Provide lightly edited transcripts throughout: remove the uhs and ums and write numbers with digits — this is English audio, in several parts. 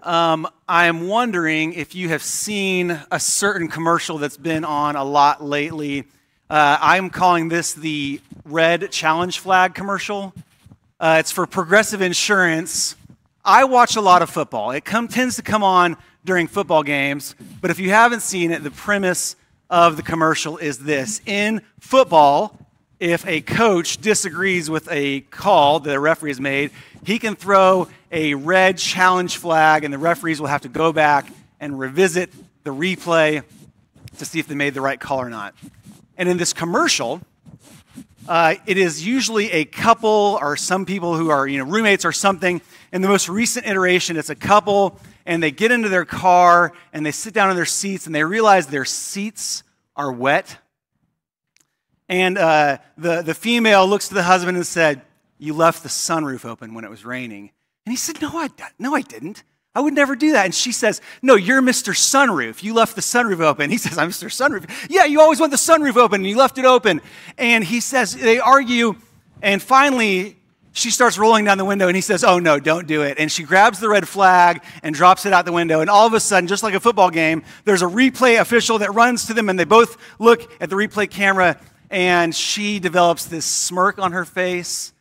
I'm wondering if you have seen a certain commercial that's been on a lot lately. I'm calling this the Red Challenge Flag commercial. It's for Progressive Insurance. I watch a lot of football. It tends to come on during football games, but if you haven't seen it, the premise of the commercial is this. In football, if a coach disagrees with a call that a referee has made, he can throw a red challenge flag, and the referees will have to go back and revisit the replay to see if they made the right call or not. And in this commercial, it is usually a couple or some people who are roommates or something. In the most recent iteration, it's a couple, and they get into their car, and they sit down in their seats, and they realize their seats are wet. And the female looks to the husband and said, "You left the sunroof open when it was raining." And he said, No, I didn't. I would never do that. And she says, "No, you're Mr. Sunroof. You left the sunroof open." He says, "I'm Mr. Sunroof." "Yeah, you always want the sunroof open, and you left it open." And he says, they argue, and finally, she starts rolling down the window, and he says, "Oh, no, don't do it." And she grabs the red flag and drops it out the window. And all of a sudden, just like a football game, there's a replay official that runs to them, and they both look at the replay camera, and she develops this smirk on her face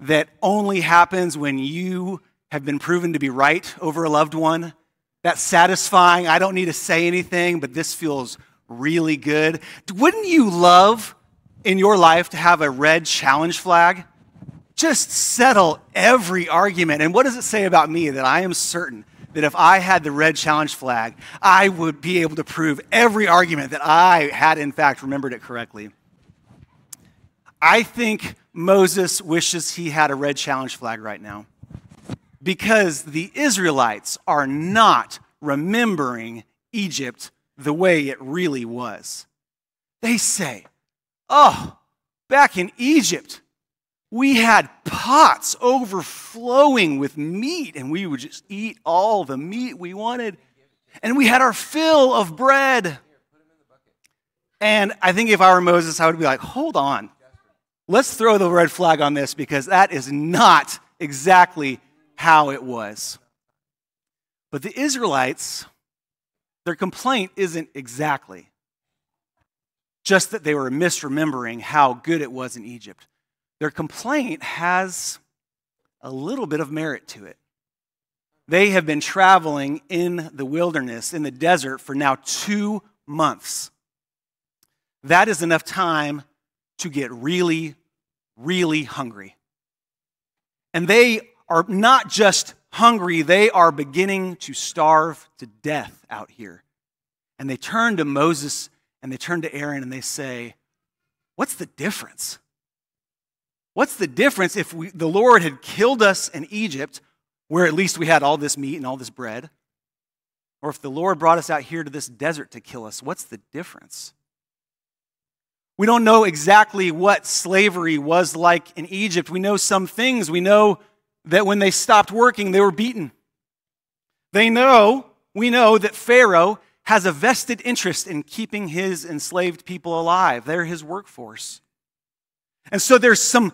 that only happens when you have been proven to be right over a loved one. That's satisfying. I don't need to say anything, but this feels really good. Wouldn't you love in your life to have a red challenge flag? Just settle every argument. And what does it say about me? That I am certain that if I had the red challenge flag, I would be able to prove every argument that I had, in fact, remembered it correctly. I think Moses wishes he had a red challenge flag right now because the Israelites are not remembering Egypt the way it really was. They say, "Oh, back in Egypt, we had pots overflowing with meat, and we would just eat all the meat we wanted, and we had our fill of bread." And I think if I were Moses, I would be like, hold on. Let's throw the red flag on this because that is not exactly how it was. But the Israelites, their complaint isn't exactly just that they were misremembering how good it was in Egypt. Their complaint has a little bit of merit to it. They have been traveling in the wilderness, in the desert, for now 2 months. That is enough time to get really, really hungry. And they are not just hungry, they are beginning to starve to death out here. And they turn to Moses and they turn to Aaron and they say, "What's the difference? What's the difference if the Lord had killed us in Egypt, where at least we had all this meat and all this bread, or if the Lord brought us out here to this desert to kill us? What's the difference?" We don't know exactly what slavery was like in Egypt. We know some things. We know that when they stopped working, they were beaten. We know that Pharaoh has a vested interest in keeping his enslaved people alive. They're his workforce. And so there's some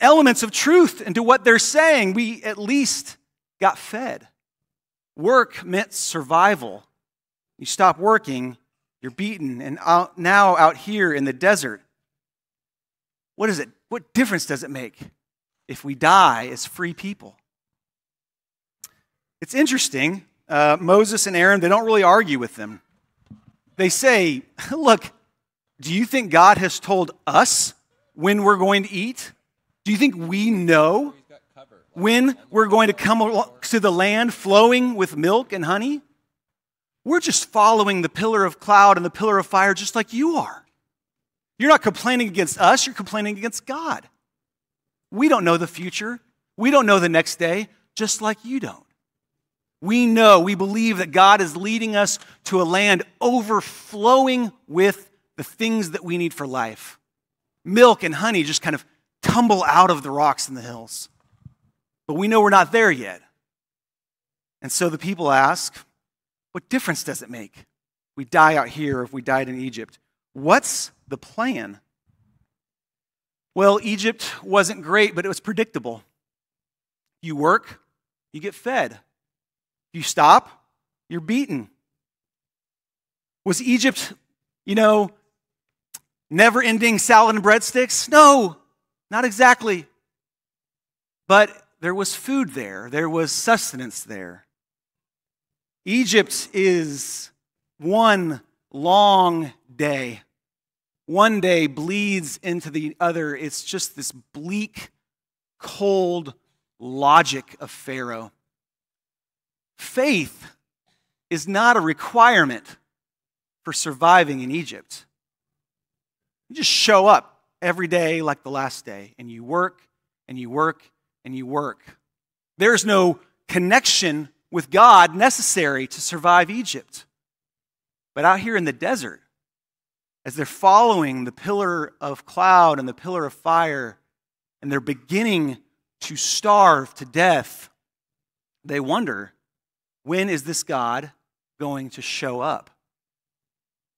elements of truth into what they're saying. We at least got fed. Work meant survival. You stop working, you're beaten, and now out here in the desert, what is it? What difference does it make if we die as free people? It's interesting. Moses and Aaron, they don't really argue with them. They say, "Look, do you think God has told us when we're going to eat? Do you think we know when we're going to come to the land flowing with milk and honey? We're just following the pillar of cloud and the pillar of fire just like you are. You're not complaining against us, you're complaining against God. We don't know the future. We don't know the next day, just like you don't. We believe that God is leading us to a land overflowing with the things that we need for life. Milk and honey just kind of tumble out of the rocks and the hills. But we know we're not there yet." And so the people ask, what difference does it make if we die out here or if we died in Egypt? What's the plan? Well, Egypt wasn't great, but it was predictable. You work, you get fed. If you stop, you're beaten. Was Egypt, never-ending salad and breadsticks? No, not exactly. But there was food there. There was sustenance there. Egypt is one long day. One day bleeds into the other. It's just this bleak, cold logic of Pharaoh. Faith is not a requirement for surviving in Egypt. You just show up every day like the last day, and you work, and you work, and you work. There's no connection with God necessary to survive Egypt. But out here in the desert, as they're following the pillar of cloud and the pillar of fire, and they're beginning to starve to death, they wonder, when is this God going to show up?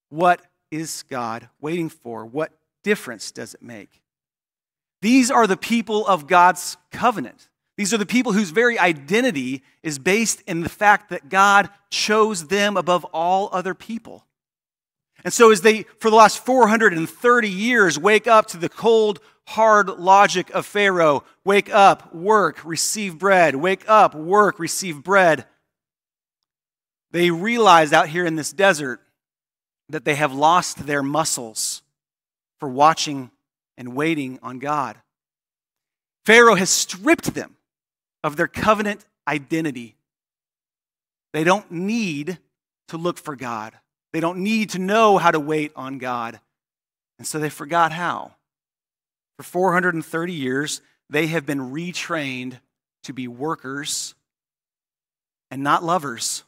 What is God waiting for? What difference does it make? These are the people of God's covenant. These are the people whose very identity is based in the fact that God chose them above all other people. And so as they, for the last 430 years, wake up to the cold, hard logic of Pharaoh, wake up, work, receive bread, wake up, work, receive bread, they realize out here in this desert that they have lost their muscles for watching and waiting on God. Pharaoh has stripped them of their covenant identity. They don't need to look for God. They don't need to know how to wait on God. And so they forgot how. For 430 years, they have been retrained to be workers and not lovers.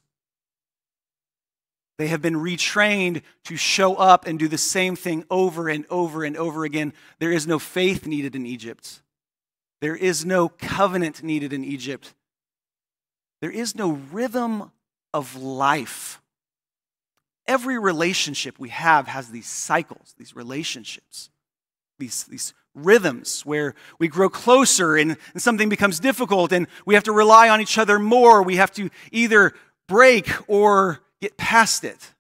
They have been retrained to show up and do the same thing over and over and over again. There is no faith needed in Egypt. There is no covenant needed in Egypt. There is no rhythm of life. Every relationship we have has these cycles, these relationships, these rhythms where we grow closer and something becomes difficult and we have to rely on each other more. We have to either break or get past it.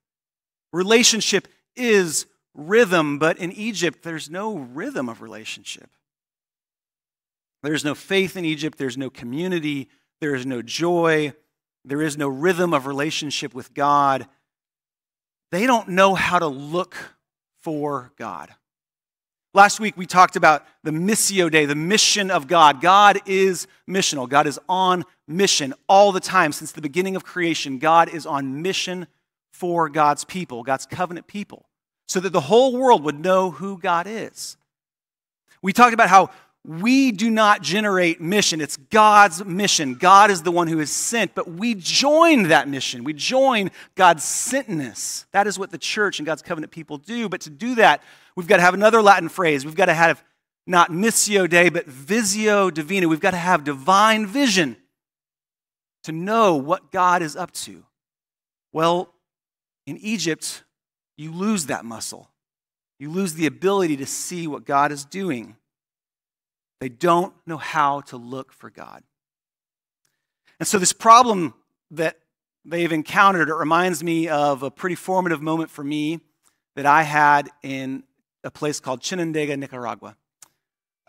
Relationship is rhythm, but in Egypt, there's no rhythm of relationship. There's no faith in Egypt. There's no community. There is no joy. There is no rhythm of relationship with God. They don't know how to look for God. Last week, we talked about the Missio Dei, the mission of God. God is missional. God is on mission all the time. Since the beginning of creation, God is on mission for God's people, God's covenant people, so that the whole world would know who God is. We talked about how we do not generate mission. It's God's mission. God is the one who is sent, but we join that mission. We join God's sentness. That is what the church and God's covenant people do. But to do that, we've got to have another Latin phrase. We've got to have not missio Dei, but visio divina. We've got to have divine vision to know what God is up to. Well, in Egypt, you lose that muscle. You lose the ability to see what God is doing. They don't know how to look for God. And so this problem that they've encountered, it reminds me of a pretty formative moment for me that I had in a place called Chinandega, Nicaragua.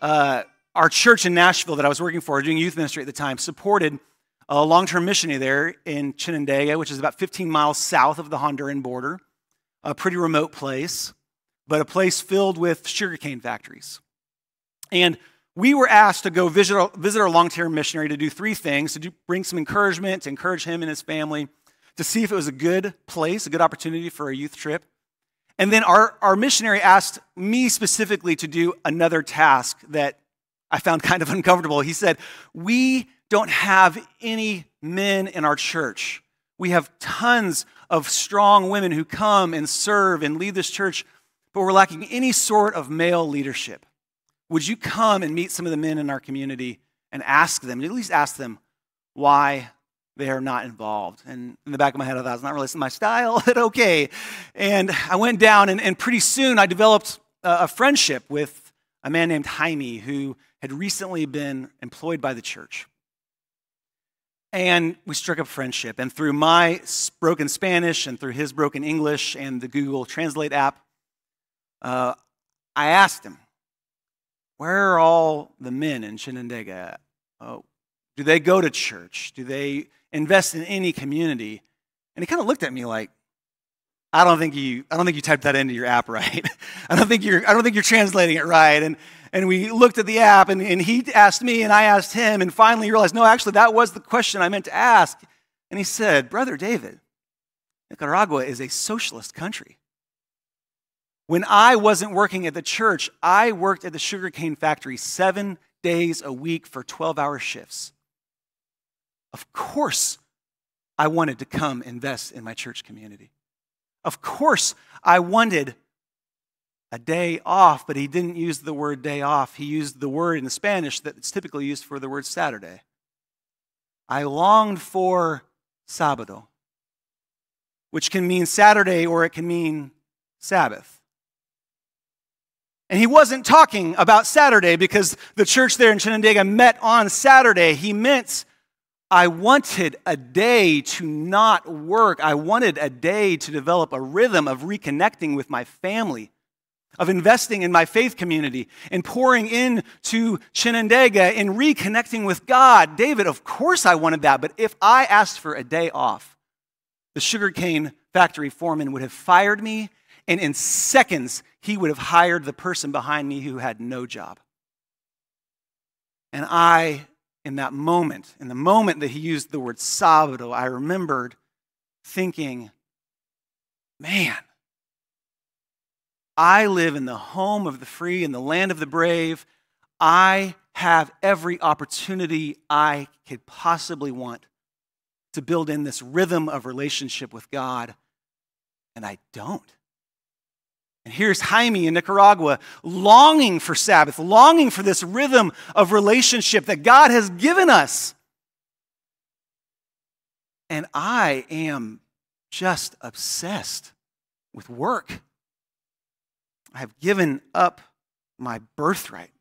Our church in Nashville that I was working for, doing youth ministry at the time, supported a long-term missionary there in Chinandega, which is about 15 miles south of the Honduran border, a pretty remote place, but a place filled with sugarcane factories. And we were asked to go visit our long-term missionary to do three things: to bring some encouragement, to encourage him and his family, to see if it was a good place, a good opportunity for a youth trip. And then our missionary asked me specifically to do another task that I found kind of uncomfortable. He said, "We don't have any men in our church. We have tons of strong women who come and serve and lead this church, but we're lacking any sort of male leadership. Would you come and meet some of the men in our community and ask them, at least ask them, why they are not involved?" And in the back of my head, I thought, it's not really my style, but okay. And I went down, and pretty soon I developed a friendship with a man named Jaime, who had recently been employed by the church. And we struck up friendship. And through my broken Spanish and through his broken English and the Google Translate app, I asked him, where are all the men in Chinandega? Do they go to church? Do they invest in any community? And he kind of looked at me like, I don't think you typed that into your app right. I don't think you're translating it right. And we looked at the app, and he asked me, and I asked him, and finally realized, no, actually, that was the question I meant to ask. And he said, Brother David, Nicaragua is a socialist country. When I wasn't working at the church, I worked at the sugarcane factory 7 days a week for 12-hour shifts. Of course, I wanted to come invest in my church community. Of course, I wanted a day off, but he didn't use the word day off. He used the word in Spanish that's typically used for the word Saturday. I longed for sábado, which can mean Saturday or it can mean Sabbath. And he wasn't talking about Saturday because the church there in Chinandega met on Saturday. He meant I wanted a day to not work. I wanted a day to develop a rhythm of reconnecting with my family, of investing in my faith community, and pouring into Chinandega and reconnecting with God. David, of course I wanted that, but if I asked for a day off, the sugarcane factory foreman would have fired me, and in seconds, he would have hired the person behind me who had no job. And in the moment that he used the word sábado, I remembered thinking, man, I live in the home of the free, in the land of the brave. I have every opportunity I could possibly want to build in this rhythm of relationship with God, and I don't. And here's Jaime in Nicaragua longing for Sabbath, longing for this rhythm of relationship that God has given us. And I am just obsessed with work. I have given up my birthright.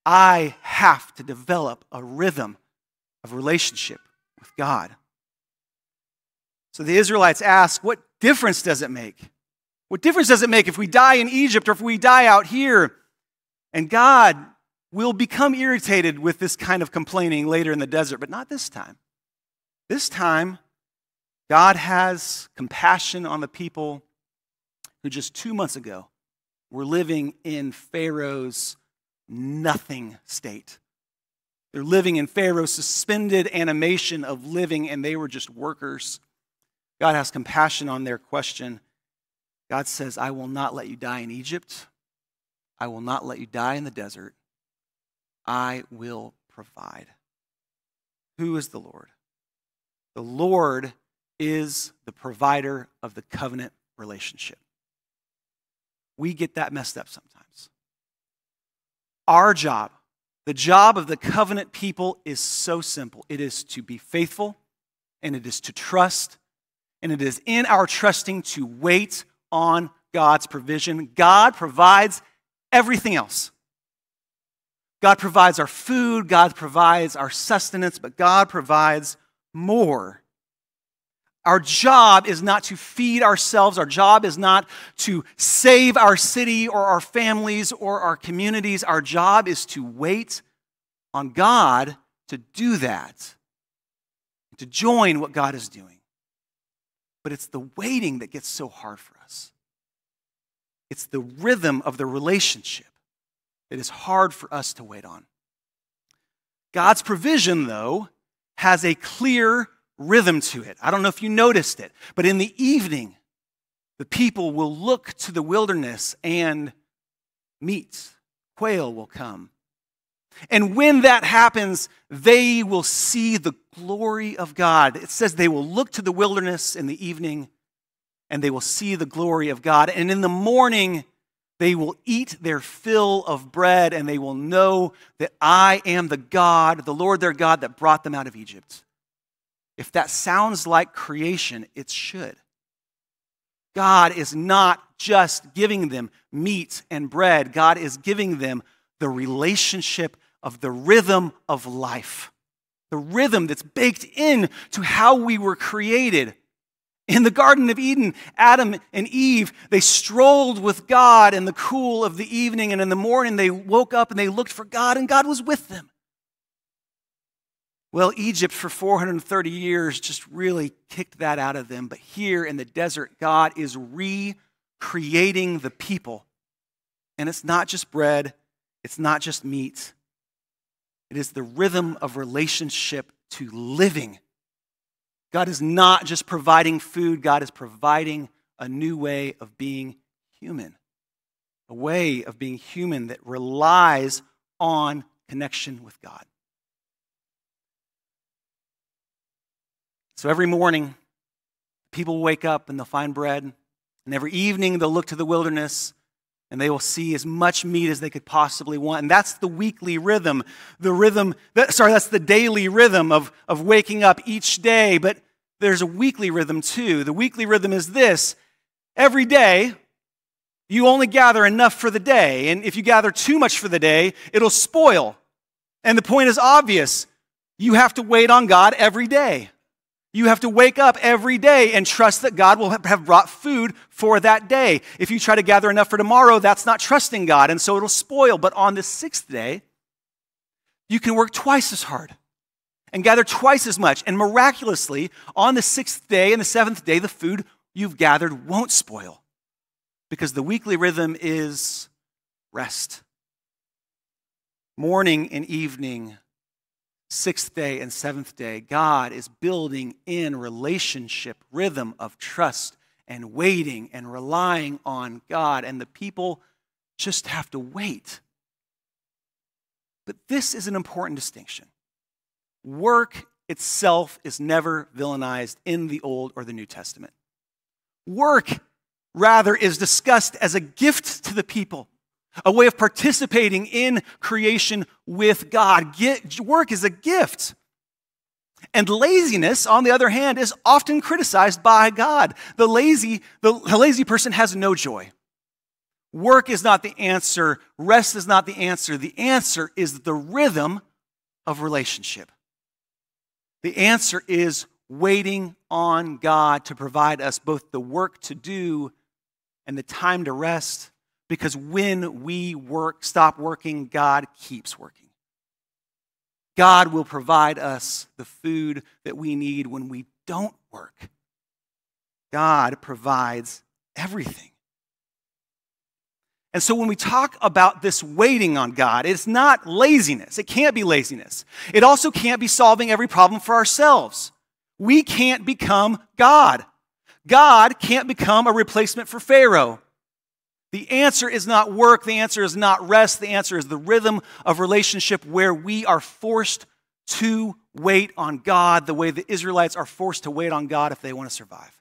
I have to develop a rhythm of relationship with God. So the Israelites ask, what difference does it make? What difference does it make if we die in Egypt or if we die out here? And God will become irritated with this kind of complaining later in the desert, but not this time. This time, God has compassion on the people who just 2 months ago were living in Pharaoh's nothing state. They're living in Pharaoh's suspended animation of living, and they were just workers. God has compassion on their question. God says, I will not let you die in Egypt. I will not let you die in the desert. I will provide. Who is the Lord? The Lord is the provider of the covenant relationship. We get that messed up sometimes. Our job, the job of the covenant people, is so simple. It is to be faithful, and it is to trust, and it is in our trusting to wait on God's provision. God provides everything else. God provides our food, God provides our sustenance, but God provides more. Our job is not to feed ourselves. Our job is not to save our city or our families or our communities. Our job is to wait on God to do that, to join what God is doing. But it's the waiting that gets so hard for us. It's the rhythm of the relationship that is hard for us to wait on. God's provision, though, has a clear rhythm to it. I don't know if you noticed it, but in the evening, the people will look to the wilderness and meat, quail will come. And when that happens, they will see the glory of God. It says they will look to the wilderness in the evening and they will see the glory of God. And in the morning, they will eat their fill of bread and they will know that I am the God, the Lord their God that brought them out of Egypt. If that sounds like creation, it should. God is not just giving them meat and bread. God is giving them the relationship of the rhythm of life. the rhythm that's baked in to how we were created. In the Garden of Eden, Adam and Eve, they strolled with God in the cool of the evening, and in the morning they woke up and they looked for God, and God was with them. Well, Egypt for 430 years just really kicked that out of them, but here in the desert, God is recreating the people. And it's not just bread, it's not just meat. It is the rhythm of relationship to living. God is not just providing food, God is providing a new way of being human. A way of being human that relies on connection with God. So every morning, people wake up and they'll find bread. And every evening, they'll look to the wilderness and they will see as much meat as they could possibly want. And that's the weekly rhythm. That's the daily rhythm of waking up each day. But there's a weekly rhythm too. The weekly rhythm is this. Every day, you only gather enough for the day. And if you gather too much for the day, it'll spoil. And the point is obvious. You have to wait on God every day. You have to wake up every day and trust that God will have brought food for that day. If you try to gather enough for tomorrow, that's not trusting God, and so it'll spoil. But on the sixth day, you can work twice as hard and gather twice as much. And miraculously, on the sixth day and the seventh day, the food you've gathered won't spoil because the weekly rhythm is rest. Morning and evening, sixth day and seventh day, God is building in relationship rhythm of trust and waiting and relying on God, and the people just have to wait. But this is an important distinction. Work itself is never villainized in the Old or the New Testament. Work, rather, is discussed as a gift to the people. A way of participating in creation with God. Work is a gift. And laziness, on the other hand, is often criticized by God. The lazy person has no joy. Work is not the answer. Rest is not the answer. The answer is the rhythm of relationship. The answer is waiting on God to provide us both the work to do and the time to rest. Because when we stop working, God keeps working. God will provide us the food that we need when we don't work. God provides everything. And so when we talk about this waiting on God, it's not laziness. It can't be laziness. It also can't be solving every problem for ourselves. We can't become God. God can't become a replacement for Pharaoh. The answer is not work. The answer is not rest. The answer is the rhythm of relationship where we are forced to wait on God the way the Israelites are forced to wait on God if they want to survive.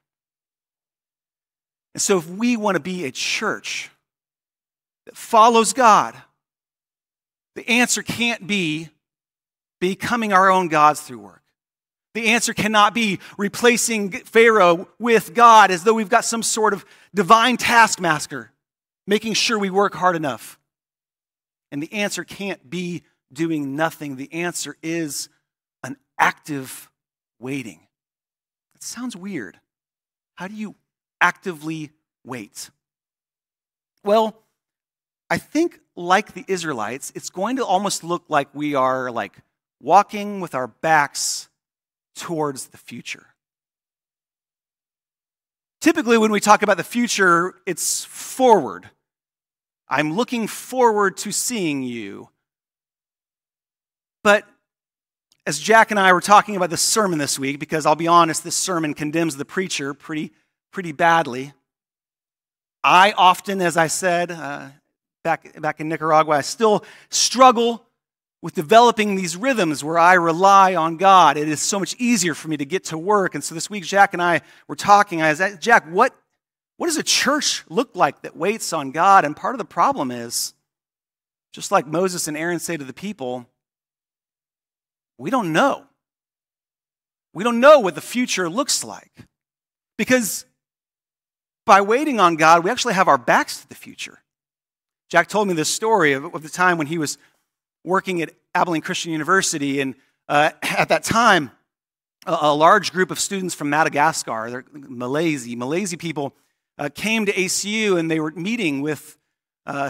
And so if we want to be a church that follows God, the answer can't be becoming our own gods through work. The answer cannot be replacing Pharaoh with God as though we've got some sort of divine taskmaster, making sure we work hard enough. And the answer can't be doing nothing. The answer is an active waiting. It sounds weird. How do you actively wait? Well, I think like the Israelites, it's going to almost look like we are walking with our backs towards the future. Typically, when we talk about the future, it's forward. I'm looking forward to seeing you. But as Jack and I were talking about this sermon this week, because I'll be honest, this sermon condemns the preacher pretty badly. I often, as I said back in Nicaragua, I still struggle with developing these rhythms where I rely on God. It is so much easier for me to get to work. And so this week, Jack and I were talking. I was, Jack, what does a church look like that waits on God? And part of the problem is, just like Moses and Aaron say to the people, we don't know. We don't know what the future looks like. Because by waiting on God, we actually have our backs to the future. Jack told me this story of the time when he was working at Abilene Christian University, and At that time, a large group of students from Madagascar, they're Malays people, came to ACU, and they were meeting with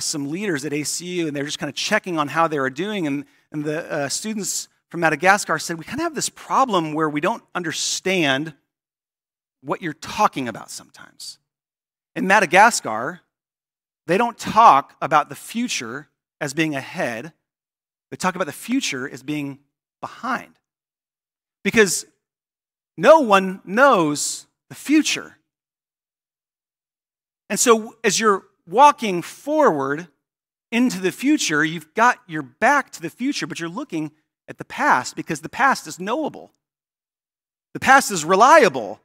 some leaders at ACU, and they were just kind of checking on how they were doing. And the students from Madagascar said, we kind of have this problem where we don't understand what you're talking about sometimes. In Madagascar, they don't talk about the future as being ahead. They talk about the future as being behind. Because no one knows the future. And so as you're walking forward into the future, you've got your back to the future, but you're looking at the past because the past is knowable. The past is reliable.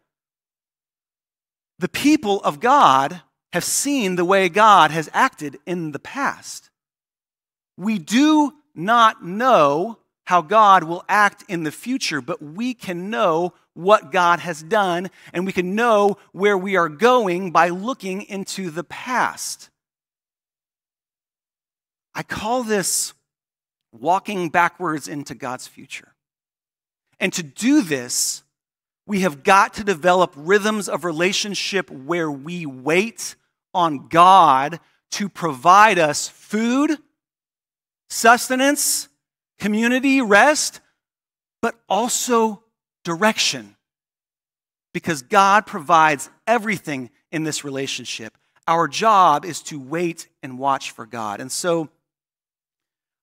The people of God have seen the way God has acted in the past. We do not know how God will act in the future, but we can know what God has done, and we can know where we are going by looking into the past. I call this walking backwards into God's future. And to do this, we have got to develop rhythms of relationship where we wait on God to provide us food, sustenance, community, rest, but also direction. Because God provides everything in this relationship. Our job is to wait and watch for God. And so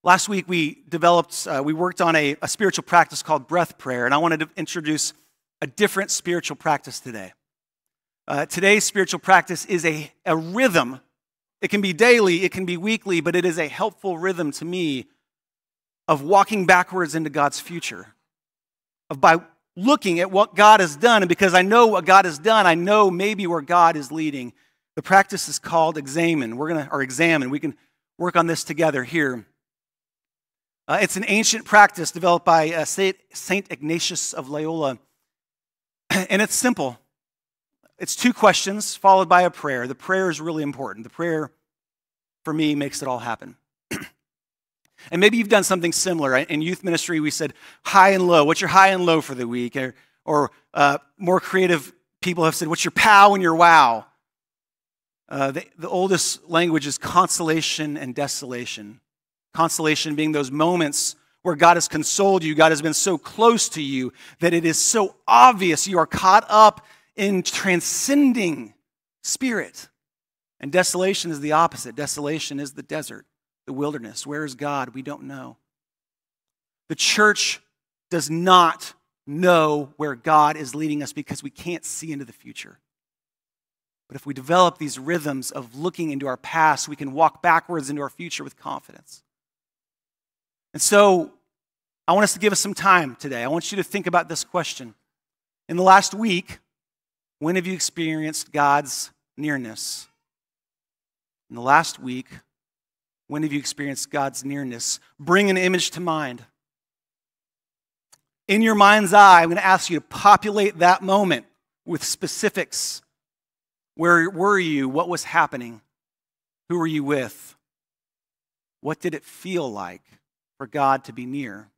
last week we worked on a spiritual practice called breath prayer, and I wanted to introduce a different spiritual practice today. Today's spiritual practice is a rhythm. It can be daily, it can be weekly, but it is a helpful rhythm to me of walking backwards into God's future. By looking at what God has done, and because I know what God has done, I know maybe where God is leading. The practice is called examine. Examine. We can work on this together here. It's an ancient practice developed by Saint Ignatius of Loyola. And it's simple. It's 2 questions followed by a prayer. The prayer is really important. The prayer, for me, makes it all happen. And maybe you've done something similar. In youth ministry, we said high and low. What's your high and low for the week? Or more creative people have said, what's your pow and your wow? The oldest language is consolation and desolation. Consolation being those moments where God has consoled you, God has been so close to you that it is so obvious you are caught up in transcending spirit. And desolation is the opposite. Desolation is the desert, the wilderness. Where is God? We don't know. The church does not know where God is leading us because we can't see into the future. But if we develop these rhythms of looking into our past, we can walk backwards into our future with confidence. And so I want us to give us some time today. I want you to think about this question. In the last week, when have you experienced God's nearness? In the last week, when have you experienced God's nearness? Bring an image to mind. In your mind's eye, I'm going to ask you to populate that moment with specifics. Where were you? What was happening? Who were you with? What did it feel like for God to be near?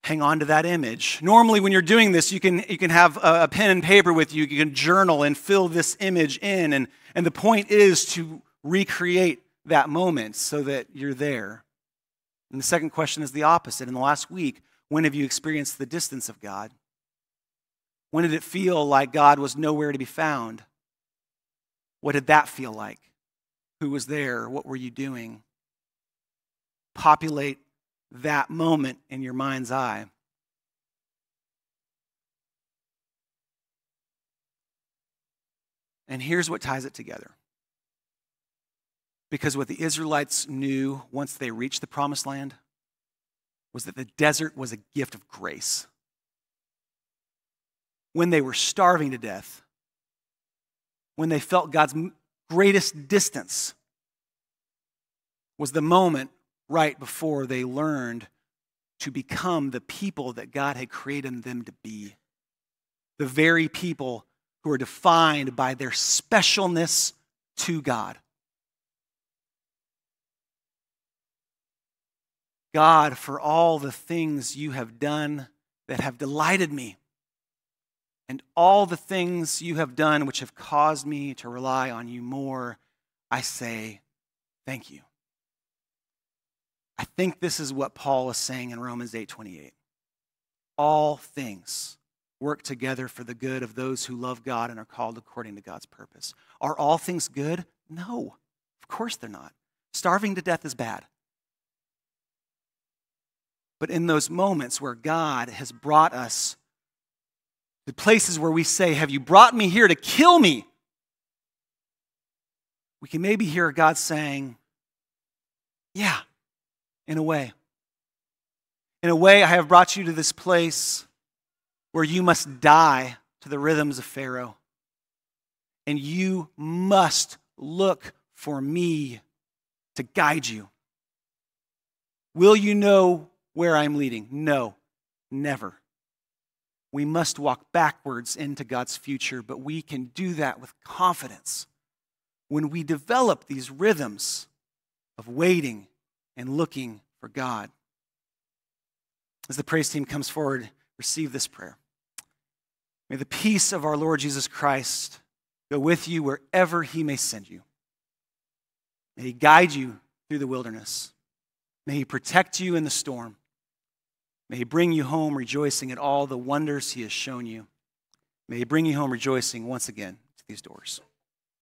Hang on to that image. Normally when you're doing this, you can have a pen and paper with you. You can journal and fill this image in. And the point is to recreate that moment so that you're there. And the second question is the opposite. In the last week, when have you experienced the distance of God? When did it feel like God was nowhere to be found? What did that feel like? Who was there? What were you doing? Populate that moment in your mind's eye. And here's what ties it together. Because what the Israelites knew once they reached the promised land was that the desert was a gift of grace. When they were starving to death, when they felt God's greatest distance, was the moment right before they learned to become the people that God had created them to be. The very people who are defined by their specialness to God. God, for all the things you have done that have delighted me, and all the things you have done which have caused me to rely on you more, I say thank you. I think this is what Paul is saying in Romans 8:28. All things work together for the good of those who love God and are called according to God's purpose. Are all things good? No, of course they're not. Starving to death is bad. But in those moments where God has brought us to places where we say, have you brought me here to kill me? We can maybe hear God saying, yeah, in a way. In a way, I have brought you to this place where you must die to the rhythms of Pharaoh. And you must look for me to guide you. Will you know where I'm leading? No, never. We must walk backwards into God's future, but we can do that with confidence when we develop these rhythms of waiting and looking for God. As the praise team comes forward, receive this prayer. May the peace of our Lord Jesus Christ go with you wherever he may send you. May he guide you through the wilderness. May he protect you in the storm. May he bring you home rejoicing at all the wonders he has shown you. May he bring you home rejoicing once again to these doors.